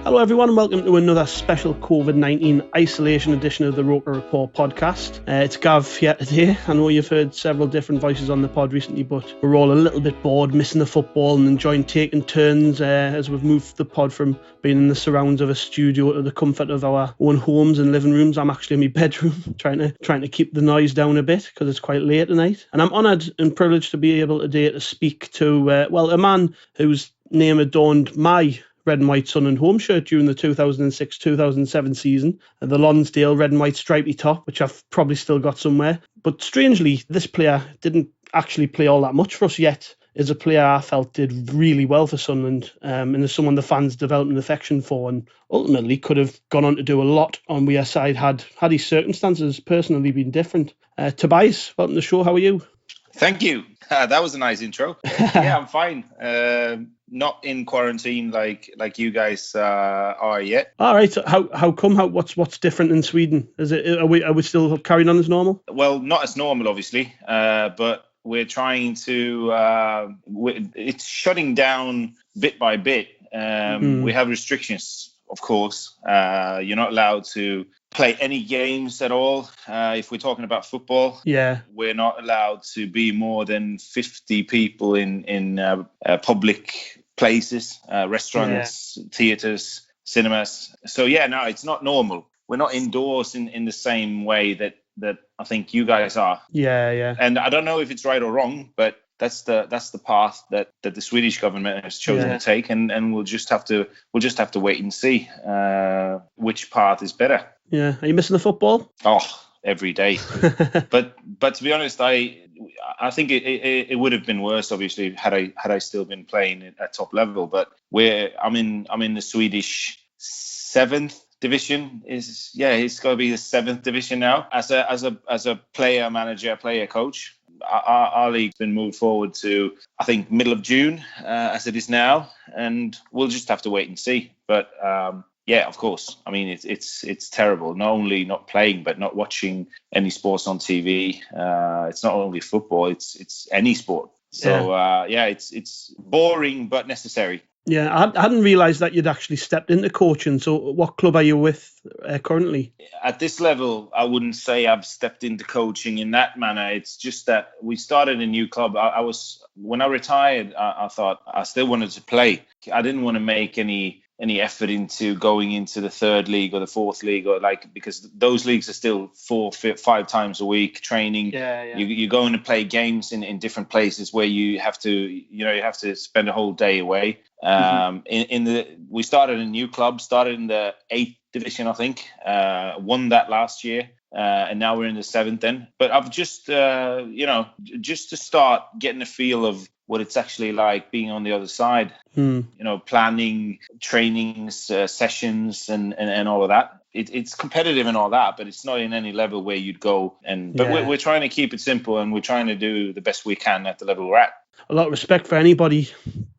Hello everyone and welcome to another special COVID-19 isolation edition of the ROKER RAPPORT podcast. It's Gav here today. I know you've heard several different voices on the pod recently, but we're all a little bit bored missing the football and enjoying taking turns as we've moved the pod from being in the surrounds of a studio to the comfort of our own homes and living rooms. I'm actually in my bedroom trying to keep the noise down a bit because it's quite late tonight. And I'm honoured and privileged to be able today to speak to, a man whose name adorned my red and white Sunderland home shirt during the 2006-2007 season, the Lonsdale red and white stripy top, which I've probably still got somewhere. But strangely, this player didn't actually play all that much for us yet. Is a player I felt did really well for Sunderland and is someone the fans developed an affection for and ultimately could have gone on to do a lot on wearside had his circumstances personally been different. Tobias, welcome to the show. How are you? Thank you. That was a nice intro. Yeah, I'm fine. Not in quarantine like you guys are yet. All right. So how come? What's different in Sweden? Are we still carrying on as normal? Well, not as normal, obviously, but we're trying to. It's shutting down bit by bit. We have restrictions, of course. You're not allowed to play any games at all. If we're talking about football, we're not allowed to be more than 50 people in public places, restaurants, theatres, cinemas. So no, it's not normal. We're not indoors in the same way that I think you guys are. Yeah. And I don't know if it's right or wrong, but that's the path that the Swedish government has chosen to take, and we'll just have to wait and see which path is better. Yeah, are you missing the football? Oh, every day. but to be honest, I think it would have been worse, obviously, had I still been playing at top level. But I'm in the Swedish 7th division. It's got to be the 7th division now. As a player manager, player coach, our league's been moved forward to, I think, middle of June, as it is now, and we'll just have to wait and see. But of course. I mean, it's terrible. Not only not playing, but not watching any sports on TV. It's not only football; it's any sport. So it's boring but necessary. Yeah, I hadn't realised that you'd actually stepped into coaching. So what club are you with currently? At this level, I wouldn't say I've stepped into coaching in that manner. It's just that we started a new club. When I retired, I thought I still wanted to play. I didn't want to make any effort into going into the 3rd league or the 4th league, or because those leagues are still 4-5 times a week training. You're going to play games in different places where you have to spend a whole day away. We started a new club, started in the 8th division, I think, won that last year. And now we're in the 7th then. But I've just to start getting a feel of what it's actually like being on the other side, planning trainings, sessions and all of that. It's competitive and all that, but it's not in any level where you'd go. But we're trying to keep it simple, and we're trying to do the best we can at the level we're at. A lot of respect for anybody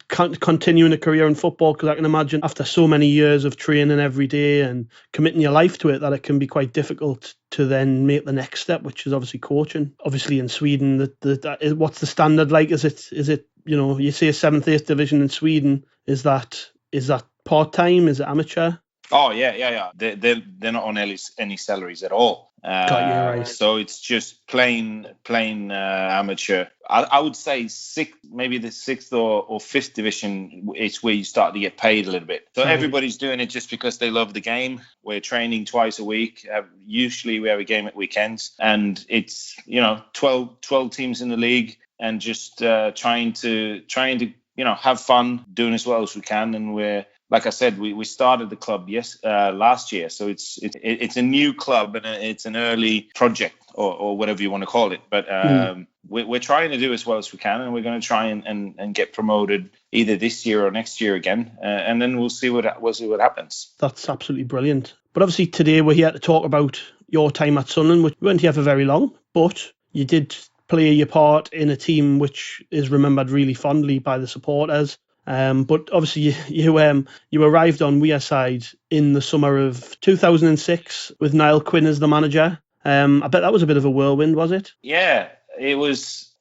continuing a career in football, because I can imagine after so many years of training every day and committing your life to it, that it can be quite difficult to then make the next step, which is obviously coaching. Obviously in Sweden, what's the standard like? Is it you say 7th, 8th division in Sweden? Is that part time? Is it amateur? Oh yeah. They're not on any salaries at all. Got you, right. So it's just plain amateur. I would say maybe the 6th or 5th division is where you start to get paid a little bit. So everybody's doing it just because they love the game. We're training twice a week. Usually we have a game at weekends, and it's 12 teams in the league, and just trying to have fun, doing as well as we can. And we're, like I said, we started the club last year, so it's a new club and it's an early project or whatever you want to call it. But we're trying to do as well as we can, and we're going to try and get promoted either this year or next year again, and then we'll see what happens. That's absolutely brilliant. But obviously today we're here to talk about your time at Sunderland, which you weren't here for very long, but you did play your part in a team which is remembered really fondly by the supporters. But obviously you arrived on wearside in the summer of 2006 with Niall Quinn as the manager. I bet that was a bit of a whirlwind, was it? Yeah, it was.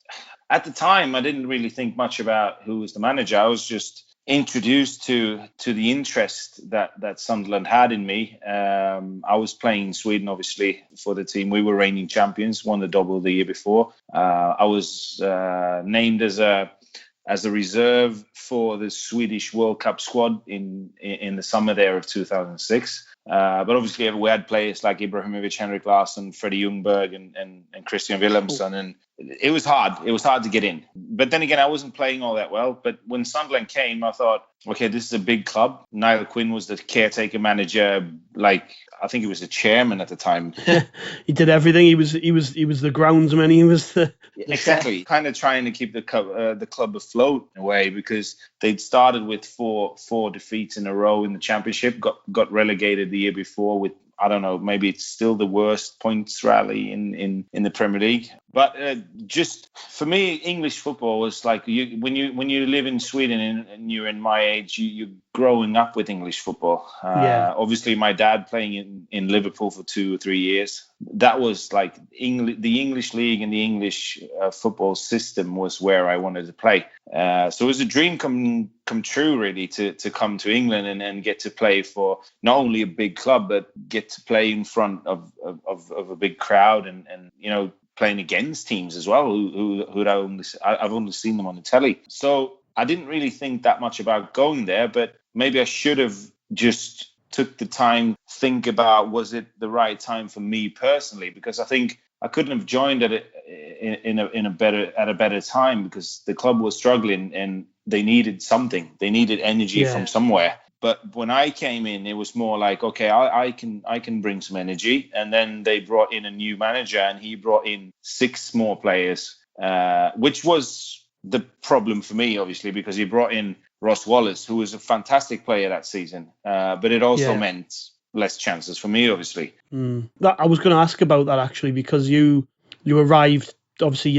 At the time, I didn't really think much about who was the manager. I was just introduced to the interest that Sunderland had in me. I was playing in Sweden, obviously, for the team. We were reigning champions, won the double the year before. I was named as a reserve for the Swedish World Cup squad in the summer there of 2006. But obviously we had players like Ibrahimovic, Henrik Larsson, Freddie Ljungberg and Christian Wilhelmsson, and it was hard. It was hard to get in. But then again, I wasn't playing all that well. But when Sunderland came, I thought, okay, this is a big club. Niall Quinn was the caretaker manager, I think he was the chairman at the time. He did everything. He was the groundsman. He was the exactly kind of trying to keep the club afloat in a way, because they'd started with four defeats in a row in the championship, got relegated the year before with, I don't know, maybe it's still the worst points rally in the Premier League. But just for me, English football was like when you live in Sweden and you're in my age, you're growing up with English football. Obviously, my dad playing in Liverpool for 2 or 3 years. That was like the English league and the English football system was where I wanted to play. So it was a dream come true, really, to come to England and get to play for not only a big club, but get to play in front of a big crowd and playing against teams as well who I've only seen them on the telly. So I didn't really think that much about going there, but maybe I should have just took the time to think about, was it the right time for me personally? Because I think I couldn't have joined at a better time, because the club was struggling and they needed something. They needed energy from somewhere. But when I came in, it was more like, okay, I can bring some energy. And then they brought in a new manager, and he brought in 6 more players, which was the problem for me, obviously, because he brought in Ross Wallace, who was a fantastic player that season. But it also meant less chances for me, obviously. I was going to ask about that, actually, because you arrived, obviously,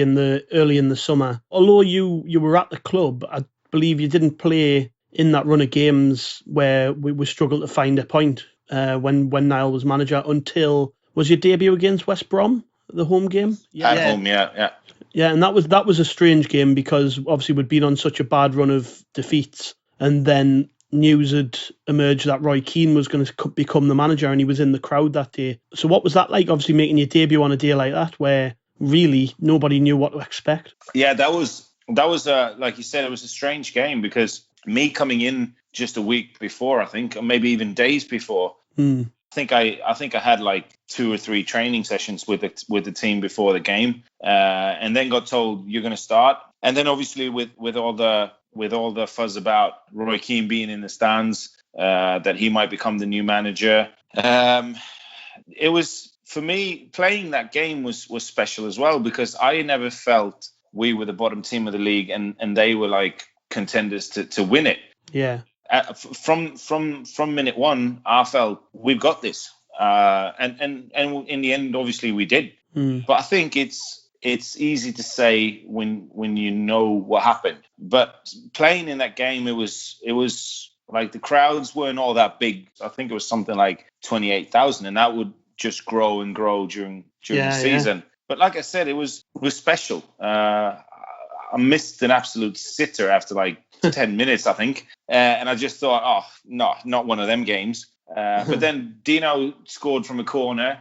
early in the summer. Although you were at the club, I believe you didn't play in that run of games where we struggled to find a point when Niall was manager, until, was your debut against West Brom, the home game? At home, yeah. Yeah, and that was a strange game, because obviously we'd been on such a bad run of defeats, and then news had emerged that Roy Keane was going to become the manager, and he was in the crowd that day. So what was that like, obviously making your debut on a day like that, where really nobody knew what to expect? Yeah, that was like you said, it was a strange game, because me coming in just a week before, I think, or maybe even days before, I think I had like 2 or 3 training sessions with the team before the game, and then got told you're going to start. And then obviously with all the fuzz about Roy Keane being in the stands, that he might become the new manager, it was, for me, playing that game was special as well, because I never felt we were the bottom team of the league and they were like contenders to win it. Yeah. From minute one, I felt we've got this, and in the end, obviously we did. But I think it's easy to say when you know what happened. But playing in that game, it was like the crowds weren't all that big. I think it was something like 28,000, and that would just grow and grow during the season. Yeah. But like I said, it was special. I missed an absolute sitter after like 10 minutes, I think. And I just thought, oh, no, not one of them games. But then Dino scored from a corner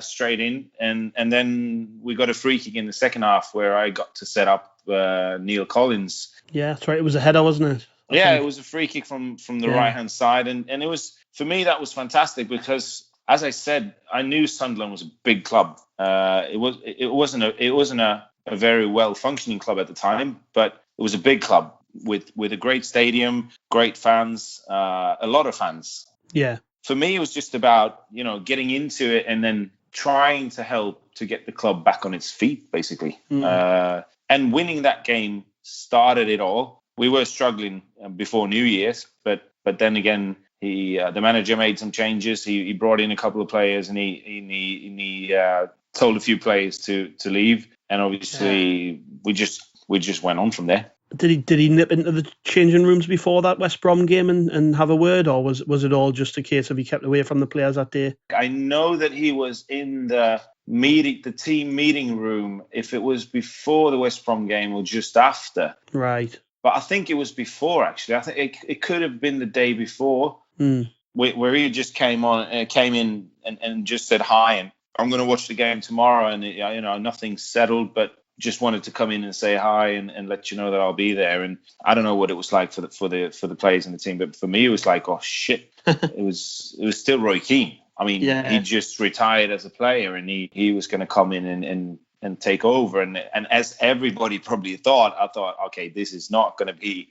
straight in. And then we got a free kick in the second half where I got to set up Neil Collins. Yeah, that's right. It was a header, wasn't it? Yeah, it was a free kick from the right-hand side. And it was, for me, that was fantastic, because, as I said, I knew Sunderland was a big club. It wasn't a very well-functioning club at the time, but it was a big club with a great stadium, great fans, a lot of fans. Yeah. For me, it was just about, getting into it and then trying to help to get the club back on its feet, basically. And winning that game started it all. We were struggling before New Year's, but then again, the manager made some changes. He brought in a couple of players, and he told a few players to leave. And obviously, we just went on from there. Did he nip into the changing rooms before that West Brom game and have a word, or was it all just a case of he kept away from the players that day? I know that he was in the team meeting room, if it was before the West Brom game or just after. Right. But I think it was before, actually. I think it could have been the day before, where he just came in and just said hi, and I'm going to watch the game tomorrow, and nothing's settled, but just wanted to come in and say hi and let you know that I'll be there. And I don't know what it was like for the players in the team, but for me it was like, oh shit, it was still Roy Keane. I mean, he just retired as a player, and he was going to come in and take over. And as everybody probably thought, I thought, okay, this is not going to be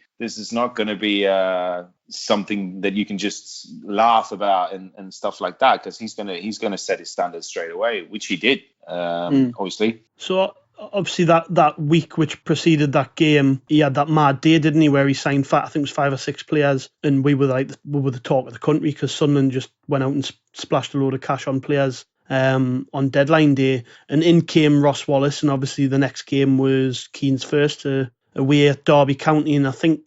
something that you can just laugh about and stuff like that, because he's gonna set his standards straight away, which he did, obviously. So obviously that week which preceded that game, he had that mad day, didn't he, where he signed I think it was 5 or 6 players, and we were the talk of the country because Sunderland just went out and splashed a load of cash on players on deadline day, and in came Ross Wallace, and obviously the next game was Keane's first away at Derby County, and I think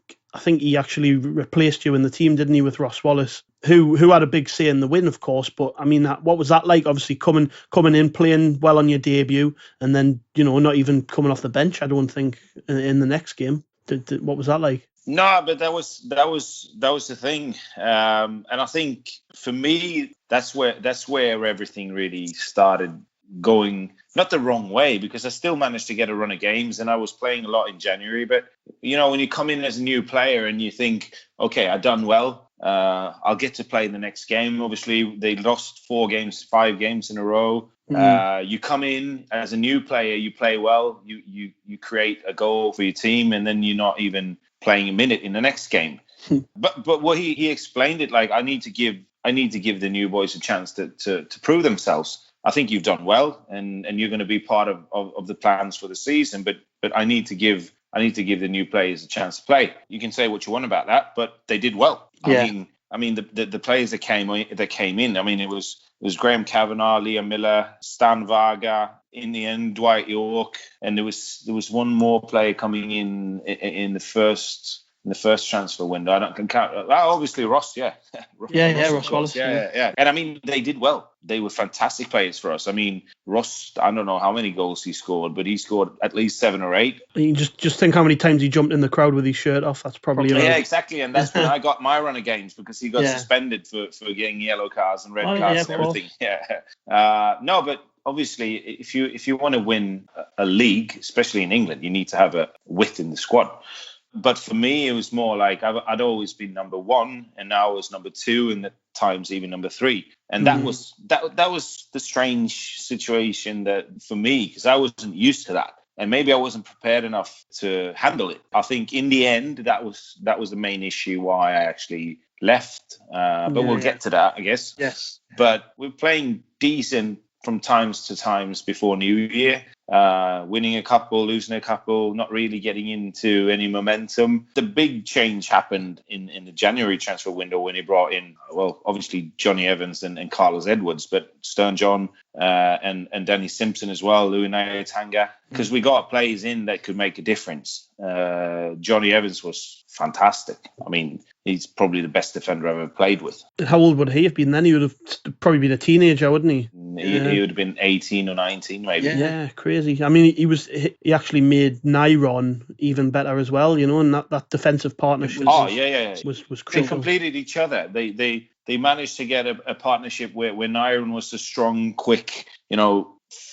he actually replaced you in the team, didn't he, with Ross Wallace, who had a big say in the win, of course. But I mean, what was that like? Obviously coming in, playing well on your debut, and then not even coming off the bench, I don't think, in the next game. What was that like? No, but that was the thing, and I think for me that's where everything really started going not the wrong way, because I still managed to get a run of games and I was playing a lot in January. But when you come in as a new player and you think, okay, I've done well, I'll get to play the next game. Obviously they lost 5 games in a row. You come in as a new player, you play well, you create a goal for your team, and then you're not even playing a minute in the next game. But what he explained it like, I need to give the new boys a chance to prove themselves. I think you've done well, and you're going to be part of the plans for the season. But I need to give the new players a chance to play. You can say what you want about that, but they did well. Yeah. I mean the players that came in. I mean, it was Graham Kavanagh, Liam Miller, Stan Varga, in the end Dwight York, and there was one more player coming in the first transfer window. I don't count. Obviously Ross, yeah. Ross Wallace. Yeah. And I mean, they did well. They were fantastic players for us. I mean, Ross, I don't know how many goals he scored, but he scored at least 7 or 8. You just think how many times he jumped in the crowd with his shirt off. That's probably yeah, exactly. And that's when I got my run of games, because he got suspended for getting yellow cards and red cards and everything. Yeah. No, but obviously, if you want to win a league, especially in England, you need to have a width in the squad. But for me, it was more like I'd always been number 1, and now I was number 2, and at times even number 3. And that was the strange situation that for me, because I wasn't used to that, and maybe I wasn't prepared enough to handle it. I think in the end, that was the main issue why I actually left. But we'll get to that, I guess. Yes. But we're playing decent from times to times before New Year. Winning a couple, losing a couple, not really getting into any momentum. The big change happened in the January transfer window when he brought in, well, obviously Johnny Evans and Carlos Edwards, but Stern John and Danny Simpson as well, Louis Nyatanga, because we got players in that could make a difference. Johnny Evans was fantastic. I mean, he's probably the best defender I've ever played with. How old would he have been then? He would have probably been a teenager, wouldn't he? He would have been 18 or 19, maybe. Yeah, crazy. I mean, he actually made Nyron even better as well, and that defensive partnership was crucial. They completed each other. They managed to get a partnership where Nyron was the strong, quick,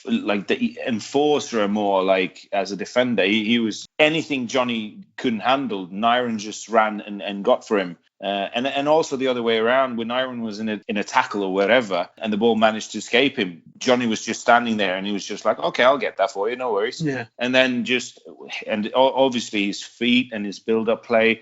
like the enforcer more, like as a defender. He was anything Johnny couldn't handle, Nyron just ran and got for him. And also the other way around, when Nyron was in a tackle or wherever, and the ball managed to escape him, Johnny was just standing there, and he was just like, okay, I'll get that for you, no worries. Yeah. And then obviously his feet and his build-up play,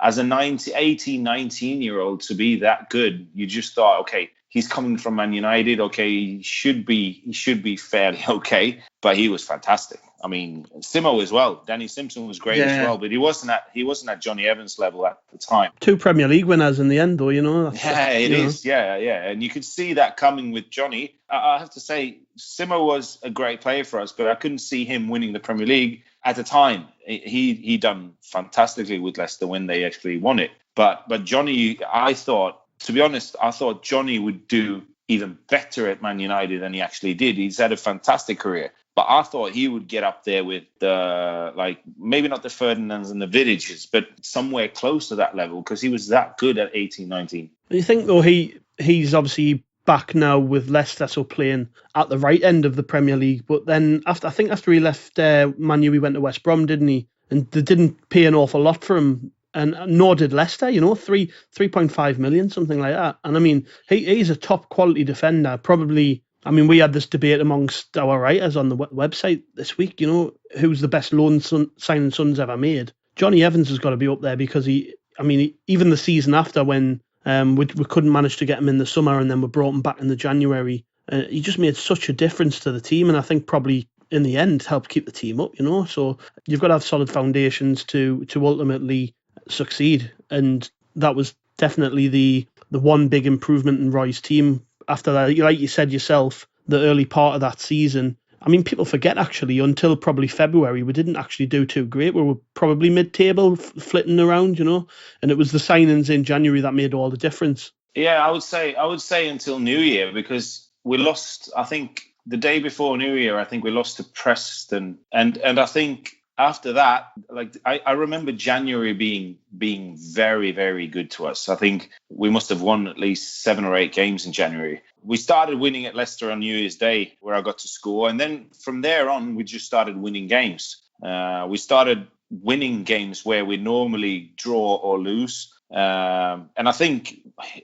as a 19-year-old to be that good, you just thought, okay, he's coming from Man United. Okay, he should be fairly okay, but he was fantastic. I mean, Simo as well. Danny Simpson was great as well, but he wasn't at Johnny Evans level at the time. 2 Premier League winners in the end, though. It is. Yeah, and you could see that coming with Johnny. I have to say, Simo was a great player for us, but I couldn't see him winning the Premier League at the time. He done fantastically with Leicester when they actually won it. But Johnny, to be honest, I thought Johnny would do even better at Man United than he actually did. He's had a fantastic career. But I thought he would get up there with the, like, maybe not the Ferdinands and the Vidiches, but somewhere close to that level, because he was that good at 18, 19. You think, though, he's obviously back now with Leicester, so playing at the right end of the Premier League. But then after he left Man U, he went to West Brom, didn't he? And they didn't pay an awful lot for him, and nor did Leicester. 3.5 million, something like that. And I mean, he's a top quality defender. Probably, I mean, we had this debate amongst our writers on the website this week. Who's the best loan signing Sun's ever made? Johnny Evans has got to be up there, because even the season after, when we couldn't manage to get him in the summer, and then we brought him back in the January. He just made such a difference to the team, and I think probably in the end helped keep the team up. So you've got to have solid foundations to ultimately succeed, and that was definitely the one big improvement in Roy's team. After that, like you said yourself, the early part of that season, I mean, people forget, actually, until probably February, we didn't actually do too great. We were probably mid-table, flitting around, and it was the signings in January that made all the difference. Yeah, I would say until New Year, because we lost, I think, the day before New Year, I think we lost to Preston. And I think after that, like, I remember January being very, very good to us. I think we must have won at least 7 or 8 games in January. We started winning at Leicester on New Year's Day, where I got to score. And then from there on, we just started winning games. We started winning games where we normally draw or lose. And I think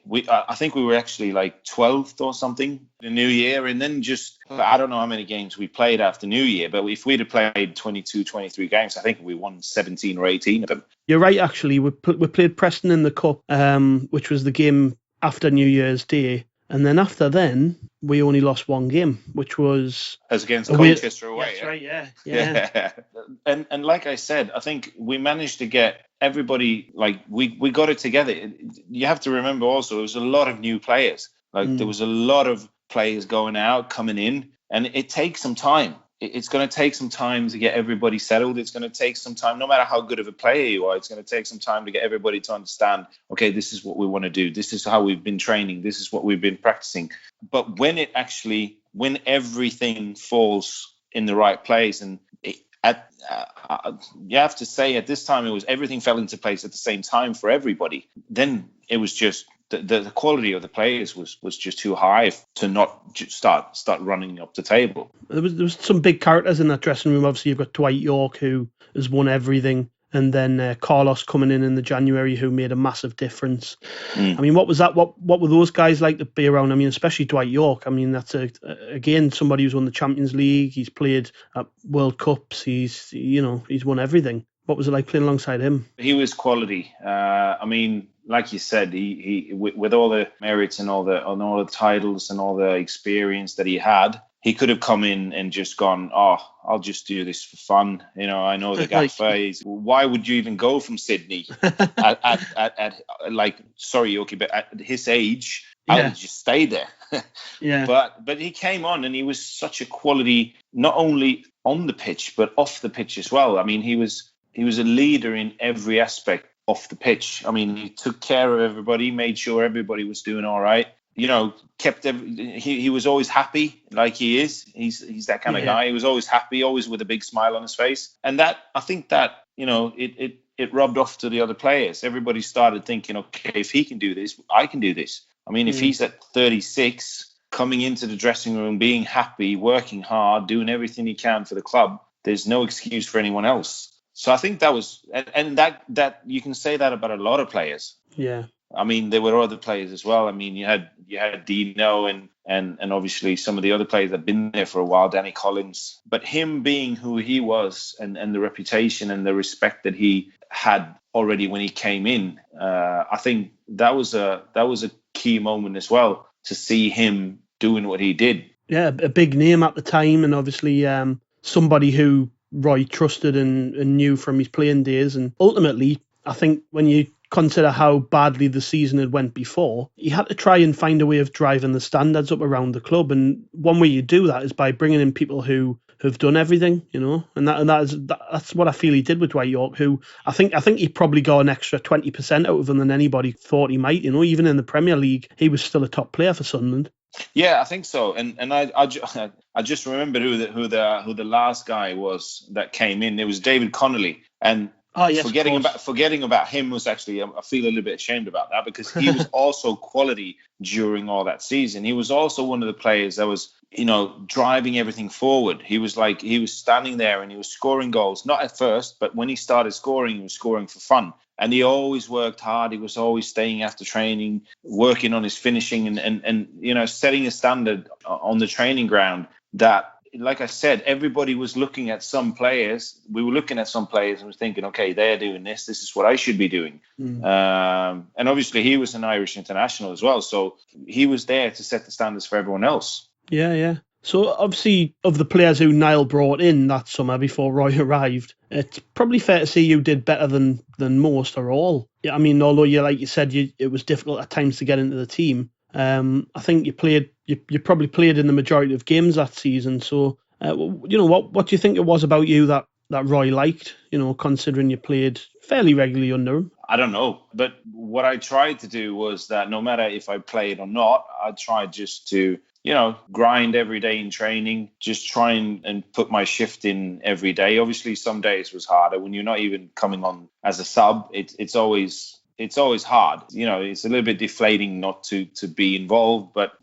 we were actually like 12th or something the New Year. And then I don't know how many games we played after New Year, but if we'd have played 22, 23 games, I think we won 17 or 18 of them. You're right, actually. We played Preston in the Cup, which was the game after New Year's Day. And then after then, we only lost 1 game, which was against Colchester away. That's right, yeah. And like I said, I think we managed to get everybody, like, we got it together. You have to remember also, it was a lot of new players. There was a lot of players going out, coming in, and it takes some time. It's going to take some time to get everybody settled. It's going to take some time, no matter how good of a player you are, it's going to take some time to get everybody to understand, okay, this is what we want to do. This is how we've been training. This is what we've been practicing. But when everything falls in the right place, and you have to say at this time, everything fell into place at the same time for everybody. Then it was just, the quality of the players was just too high to not just start running up the table. There was some big characters in that dressing room. Obviously, you've got Dwight York, who has won everything, and then Carlos coming in the January, who made a massive difference. I mean, what was that? What were those guys like to be around? I mean, especially Dwight York. I mean, that's again somebody who's won the Champions League. He's played at World Cups. He's won everything. What was it like playing alongside him? He was quality. I mean, like you said, he with all the merits and all the titles and all the experience that he had, he could have come in and just gone, I'll just do this for fun. I know the gaffer. Why would you even go from Sydney at sorry, Yoki, but at his age, I would just stay there. Yeah. But he came on, and he was such a quality, not only on the pitch but off the pitch as well. I mean, he was a leader in every aspect off the pitch. I mean, he took care of everybody, made sure everybody was doing all right. He was always happy, like he is. He's that kind of guy. He was always happy, always with a big smile on his face. And that, I think that, it rubbed off to the other players. Everybody started thinking, okay, if he can do this, I can do this. I mean, if he's at 36, coming into the dressing room, being happy, working hard, doing everything he can for the club, there's no excuse for anyone else. So I think that was, and that you can say that about a lot of players. Yeah. I mean, there were other players as well. I mean, you had Dino and obviously some of the other players that have been there for a while, Danny Collins. But him being who he was, and the reputation and the respect that he had already when he came in, I think that was a key moment as well, to see him doing what he did. Yeah, a big name at the time, and obviously somebody who Roy trusted and knew from his playing days. And ultimately, I think when you consider how badly the season had went before, he had to try and find a way of driving the standards up around the club. And one way you do that is by bringing in people who have done everything, and that's what I feel he did with Dwight York, who I think he probably got an extra 20% out of him than anybody thought he might. Even in the Premier League, he was still a top player for Sunderland. Yeah, I think so. And I just remembered who the last guy was that came in. It was David Connolly, and Oh yes, forgetting about him was actually, I feel a little bit ashamed about that, because he was also quality during all that season. He was also one of the players that was, driving everything forward. He was standing there and he was scoring goals, not at first, but when he started scoring, he was scoring for fun. And he always worked hard. He was always staying after training, working on his finishing and setting a standard on the training ground that, like I said, everybody was looking at some players. We were looking at some players and was thinking, okay, they're doing this. This is what I should be doing. And obviously he was an Irish international as well. So he was there to set the standards for everyone else. Yeah. So obviously, of the players who Niall brought in that summer before Roy arrived, it's probably fair to say you did better than most or all. Yeah, I mean, although like you said, it was difficult at times to get into the team. I think you probably played in the majority of games that season. So, what do you think it was about you that Roy liked? Considering you played fairly regularly under him. I don't know, but what I tried to do was that no matter if I played or not, I tried just to grind every day in training, just try and put my shift in every day. Obviously, some days was harder when you're not even coming on as a sub. It's always hard. It's a little bit deflating not to be involved. But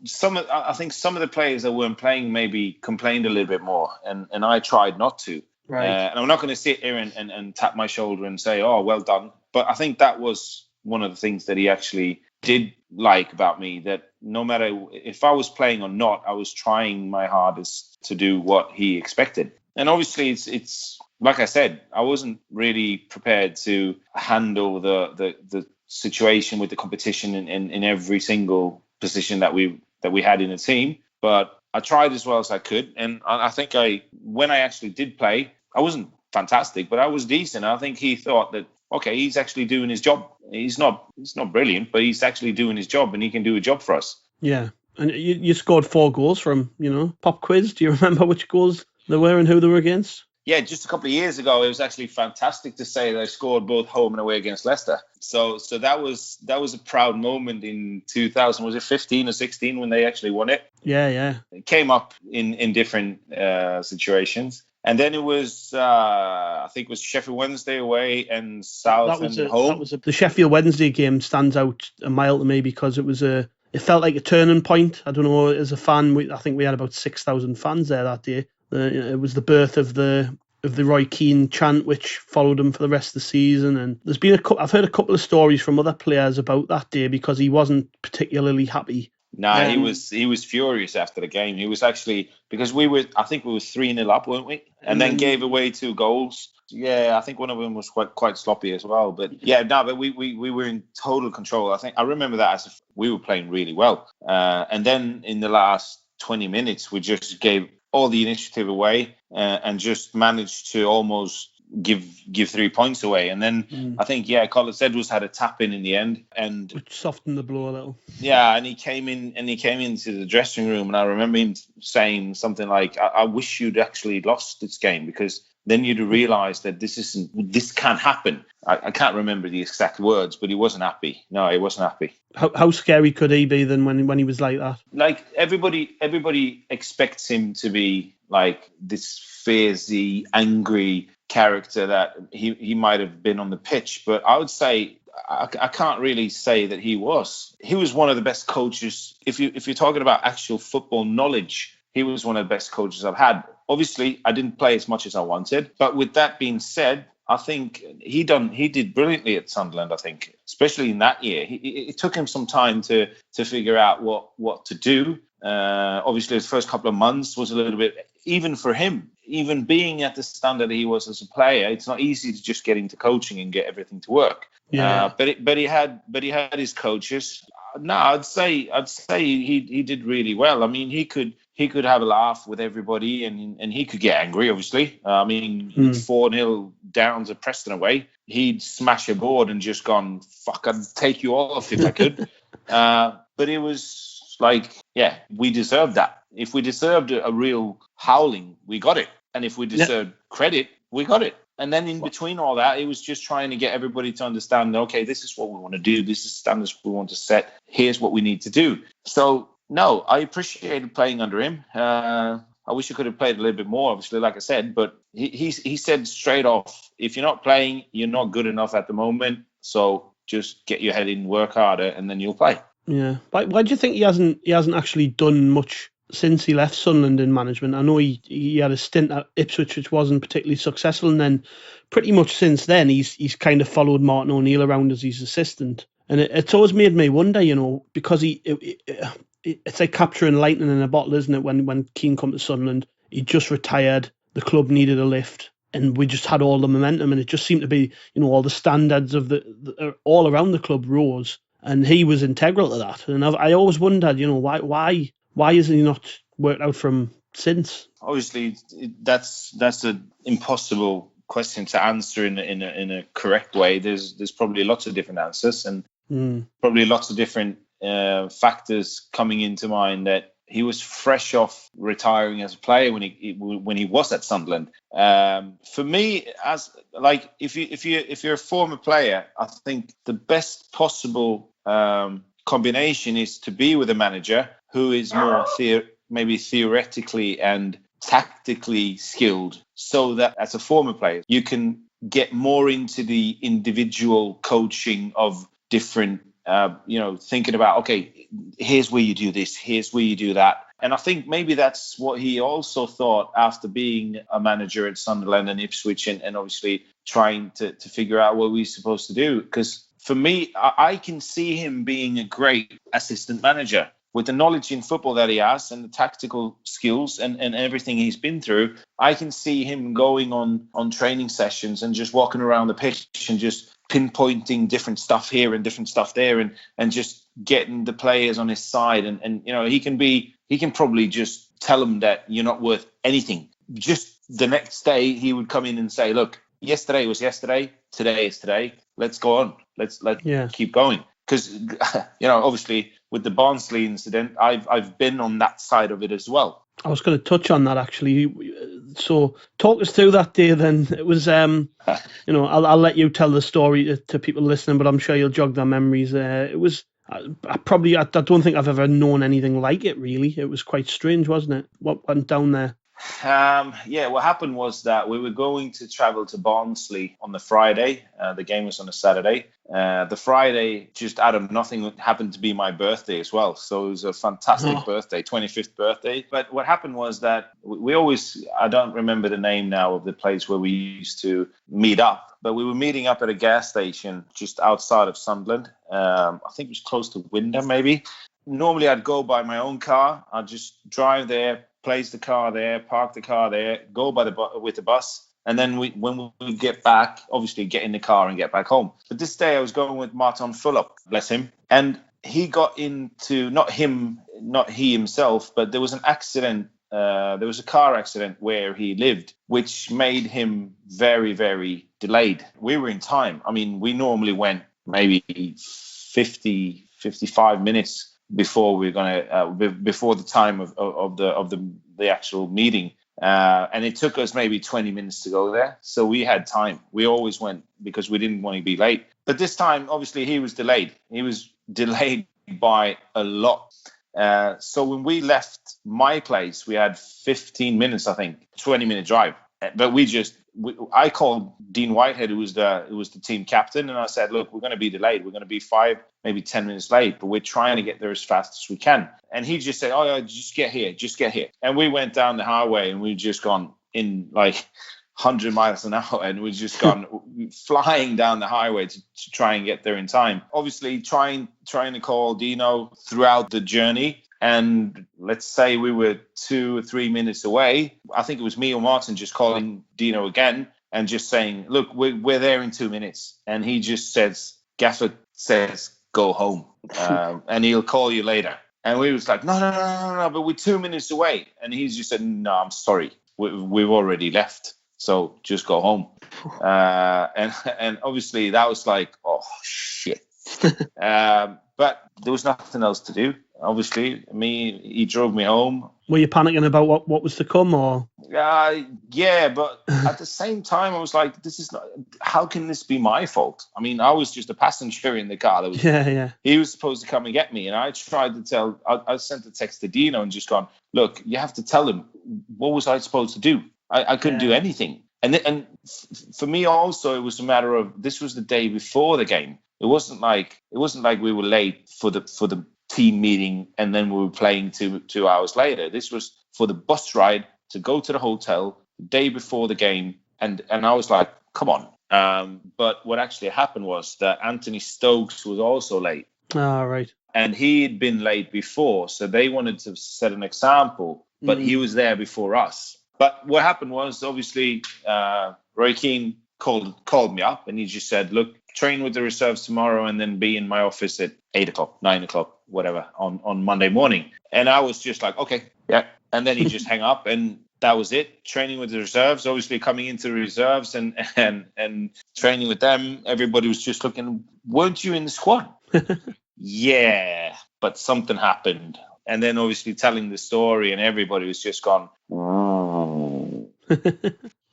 I think some of the players that weren't playing maybe complained a little bit more, and I tried not to. Right. And I'm not going to sit here and tap my shoulder and say, oh, well done. But I think that was one of the things that he actually did like about me, that no matter if I was playing or not, I was trying my hardest to do what he expected. And obviously it's like I said, I wasn't really prepared to handle the situation with the competition in every single position that we had in the team. But I tried as well as I could. And I think when I actually did play, I wasn't fantastic, but I was decent. I think he thought that, okay, he's actually doing his job. He's not brilliant, but he's actually doing his job, and he can do a job for us. Yeah. And you scored 4 goals from, pop quiz. Do you remember which goals they were and who they were against? Yeah, just a couple of years ago, it was actually fantastic to say that I scored both home and away against Leicester. So that was a proud moment in 2000. Was it 15 or 16 when they actually won it? Yeah. It came up in different situations. And then it was, I think it was Sheffield Wednesday away and Southampton home. The Sheffield Wednesday game stands out a mile to me because it felt like a turning point. I don't know, as a fan, I think we had about 6,000 fans there that day. It was the birth of the Roy Keane chant, which followed him for the rest of the season. And there's been I've heard a couple of stories from other players about that day because he wasn't particularly happy. No, he was furious after the game. He was actually, because I think we were 3-0 up, weren't we? And then gave away 2 goals. Yeah, I think one of them was quite sloppy as well. But but we were in total control. I remember that we were playing really well. And then in the last 20 minutes, we just gave all the initiative away and just managed to almost give 3 points away. And then I think Colin Edwards had a tap in the end, and which softened the blow a little. Yeah, and he came into the dressing room, and I remember him saying something like, I wish you'd actually lost this game, because then you'd realise that this can't happen. I can't remember the exact words, but he wasn't happy. No, he wasn't happy. How scary could he be then when he was like that? Like everybody expects him to be like this fiercey, angry character that he might have been on the pitch, but I would say I can't really say that he was. He was one of the best coaches. If you're talking about actual football knowledge, he was one of the best coaches I've had. Obviously, I didn't play as much as I wanted, but with that being said, I think he did brilliantly at Sunderland. I think, especially in that year, it took him some time to figure out what to do. Obviously, his first couple of months was a little bit, even for him, even being at the standard he was as a player, it's not easy to just get into coaching and get everything to work. Yeah. But he had his coaches. No, I'd say he did really well. I mean, he could have a laugh with everybody, and he could get angry, obviously. I mean, 4-0 down to Preston away, he'd smash a board and just gone, fuck, I'd take you off if I could. But it was like, yeah, we deserved that. If we deserved a real howling, we got it. And if we deserved credit, we got it. And then in between all that, it was just trying to get everybody to understand, okay, this is what we want to do. This is standards we want to set. Here's what we need to do. So No, I appreciated playing under him. I wish I could have played a little bit more, obviously, like I said. But he said straight off, if you're not playing, you're not good enough at the moment. So just get your head in, work harder, and then you'll play. Yeah. Why do you think he hasn't actually done much since he left Sunderland in management? I know he had a stint at Ipswich which wasn't particularly successful, and then pretty much since then he's kind of followed Martin O'Neill around as his assistant. And it's always made me wonder, because it's like capturing lightning in a bottle, isn't it? When Keane come to Sunderland, he just retired, the club needed a lift, and we just had all the momentum, and it just seemed to be, all the standards of the all around the club rose. And he was integral to that. And I always wondered, why isn't he not worked out for him since? Obviously, that's an impossible question to answer in a correct way. There's probably lots of different answers, and probably lots of different factors coming into mind. That he was fresh off retiring as a player when he was at Sunderland. For me, if you're a former player, I think the best possible combination is to be with a manager who is more maybe theoretically and tactically skilled, so that as a former player you can get more into the individual coaching of different thinking about, okay, here's where you do this, here's where you do that. And I think maybe that's what he also thought after being a manager at Sunderland and Ipswich, and obviously trying to figure out what we're supposed to do. Because for me, I can see him being a great assistant manager with the knowledge in football that he has and the tactical skills and everything he's been through. I can see him going on training sessions and just walking around the pitch and just pinpointing different stuff here and different stuff there, and just getting the players on his side. And he can probably just tell them that you're not worth anything. Just the next day he would come in and say, look, yesterday was yesterday, today is today. Let's go on. Let's keep going. Because obviously with the Barnsley incident, I've been on that side of it as well. I was going to touch on that actually. So talk us through that day then. It was, I'll let you tell the story to people listening, but I'm sure you'll jog their memories. It was I don't think I've ever known anything like it, really. It was quite strange, wasn't it? What went down there? What happened was that we were going to travel to Barnsley on the Friday. The game was on a Saturday. The Friday, just out of nothing, happened to be my birthday as well. So it was a fantastic birthday, 25th birthday. But what happened was that I don't remember the name now of the place where we used to meet up, but we were meeting up at a gas station just outside of Sunderland. I think it was close to Wyndham, maybe. Normally I'd go by my own car. I'd just drive there, place the car there, park the car there, go with the bus, and then when we get back, obviously get in the car and get back home. But this day I was going with Martin Fulop, bless him, and he got into, not he himself, but there was an accident. There was a car accident where he lived, which made him very, very delayed. We were in time. I mean, we normally went maybe 50, 55 minutes before we're gonna before the time of the actual meeting, and it took us maybe 20 minutes to go there, so we had time. We always went because we didn't want to be late, but this time obviously he was delayed by a lot. So when we left my place, we had 15 minutes, I think, 20-minute drive, but I called Dean Whitehead, who was the team captain, and I said, look, we're going to be delayed. We're going to be 5, maybe 10 minutes late, but we're trying to get there as fast as we can. And he just said, oh, yeah, just get here. And we went down the highway, and we'd just gone in like 100 miles an hour, and we'd just gone flying down the highway to try and get there in time. Obviously, trying to call Dino throughout the journey. And let's say we were 2 or 3 minutes away. I think it was me or Martin just calling Dino again and just saying, look, we're there in 2 minutes. And he just says, Gaffer says, go home, and he'll call you later. And we was like, no, but we're 2 minutes away. And he just said, no, I'm sorry. We've already left. So just go home. And obviously that was like, oh, shit. But there was nothing else to do. obviously, he drove me home. Were you panicking about what was to come, or? Yeah, but at the same time, I was like, how can this be my fault? I mean, I was just a passenger in the car. Yeah. He was supposed to come and get me. And I tried to tell, I sent a text to Dino and just gone, look, you have to tell him, what was I supposed to do? I couldn't do anything. And for me also, it was a matter of, this was the day before the game. It wasn't like we were late for the team meeting and then we were playing 2 hours later. This was for the bus ride to go to the hotel the day before the game. And I was like, come on. But what actually happened was that Anthony Stokes was also late. Oh, right. And he had been late before. So they wanted to set an example, but he was there before us. But what happened was, obviously, Roy Keane called me up and he just said, look, train with the reserves tomorrow and then be in my office at 8 o'clock, 9 o'clock, whatever, on Monday morning. And I was just like, okay, yeah. And then he just hung up and that was it. Training with the reserves, obviously coming into the reserves and training with them. Everybody was just looking, weren't you in the squad? Yeah, but something happened. And then obviously telling the story and everybody was just gone.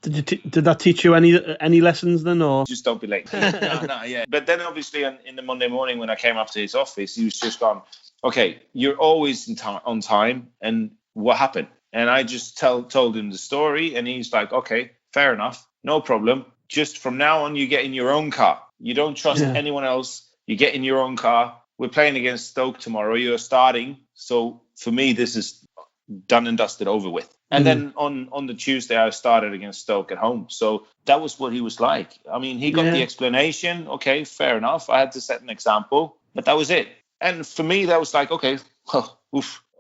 Did that teach you any lessons then, or? Just don't be late. No, yeah. But then obviously in the Monday morning when I came up to his office, he was just gone, okay, you're always on time. And what happened? And I just told him the story and he's like, okay, fair enough. No problem. Just from now on, you get in your own car. You don't trust anyone else. You get in your own car. We're playing against Stoke tomorrow. You're starting. So for me, this is done and dusted, over with. And then on the Tuesday, I started against Stoke at home. So that was what he was like. I mean, he got the explanation. Okay, fair enough. I had to set an example, but that was it. And for me, that was like, okay, well,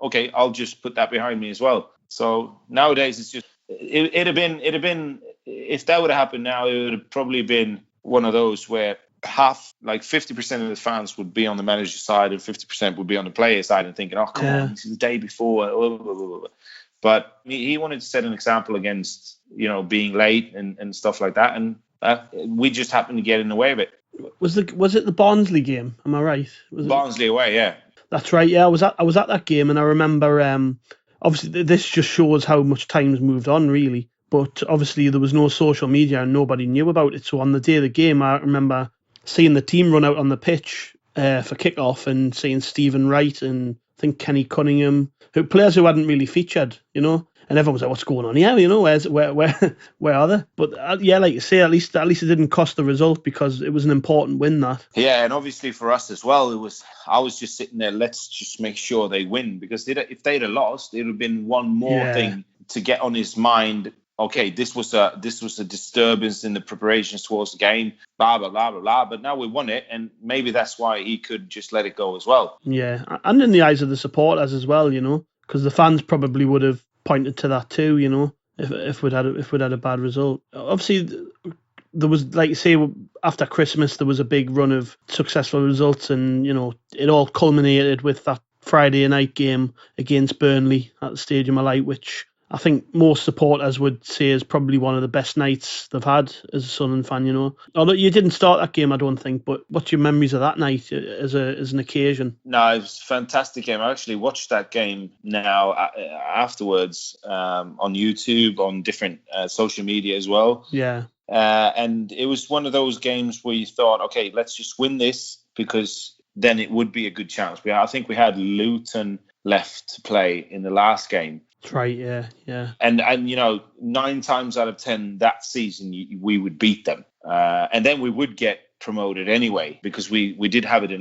okay, I'll just put that behind me as well. So nowadays, it's just, it'd have been, if that would have happened now, it would have probably been one of those where 50% of the fans would be on the manager's side and 50% would be on the player side and thinking, oh, come on, this is the day before. But he wanted to set an example against, being late and stuff like that. And we just happened to get in the way of it. Was it the Barnsley game? Am I right? Barnsley away, yeah. That's right. Yeah, I was at that game, and I remember. Obviously, this just shows how much time's moved on, really. But obviously, there was no social media and nobody knew about it. So on the day of the game, I remember seeing the team run out on the pitch for kickoff and seeing Stephen Wright and I think Kenny Cunningham, players who hadn't really featured, and everyone was like, "What's going on here? Where are they?" But like you say, at least it didn't cost the result because it was an important win. That and obviously for us as well, I was just sitting there. Let's just make sure they win, because if they'd have lost, it would have been one more thing to get on his mind. Okay, this was a disturbance in the preparations towards the game, blah blah blah blah blah. But now we won it, and maybe that's why he could just let it go as well. Yeah, and in the eyes of the supporters as well, because the fans probably would have pointed to that too, if we'd had a bad result. Obviously, there was, like you say, after Christmas there was a big run of successful results, and it all culminated with that Friday night game against Burnley at the Stadium of Light, which I think most supporters would say is probably one of the best nights they've had as a Sunderland fan, Although you didn't start that game, I don't think, but what's your memories of that night as an occasion? No, it was a fantastic game. I actually watched that game now afterwards on YouTube, on different social media as well. Yeah. And it was one of those games where you thought, okay, let's just win this, because then it would be a good chance. I think we had Luton left to play in the last game. That's right, yeah. And 9 times out of 10 that season, we would beat them. And then we would get promoted anyway, because we did have it